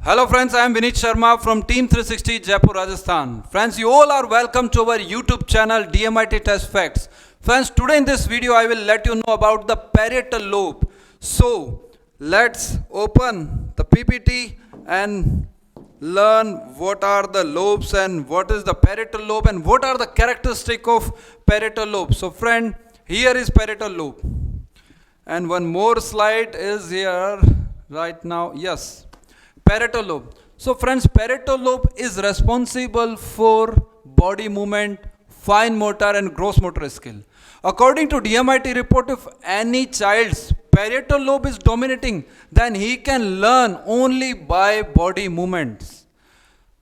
Hello friends, I am Vineet Sharma from Team 360 Jaipur, Rajasthan. Friends, you all are welcome to our YouTube channel D.M.I.T Test Facts. Friends, today in this video I will let you know about the parietal lobe. So, let's open the PPT and learn what are the lobes and what is the parietal lobe and what are the characteristics of parietal lobe. So friend, here is parietal lobe. And one more slide is here right now. Yes. Parietal lobe. So friends, parietal lobe is responsible for body movement, fine motor and gross motor skill. According to DMIT report, if any child's parietal lobe is dominating, then he can learn only by body movements.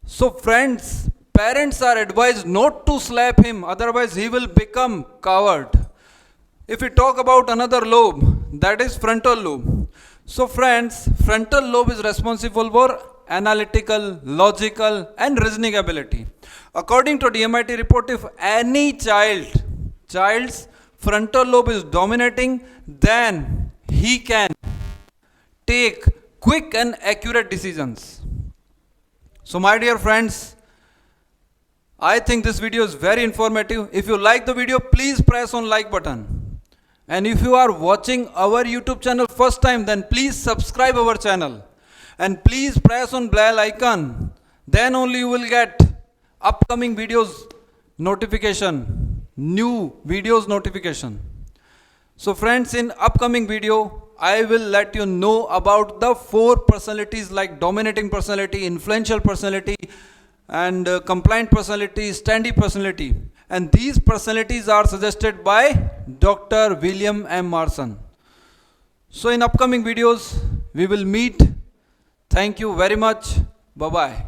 So friends, parents are advised not to slap him, otherwise he will become coward. If we talk about another lobe, that is frontal lobe. So friends, frontal lobe is responsible for analytical, logical and reasoning ability. According to DMIT report, if any child's frontal lobe is dominating, then he can take quick and accurate decisions. So my dear friends, I think this video is very informative. If you like the video, please press on like button. And if you are watching our YouTube channel first time, then please subscribe our channel. And please press on bell icon. Then only you will get upcoming videos notification, new videos notification. So friends, in upcoming video, I will let you know about the 4 personalities like dominating personality, influential personality, and compliant personality, standy personality. And these personalities are suggested by Dr. William M. Marson. So in upcoming videos, we will meet. Thank you very much. Bye-bye.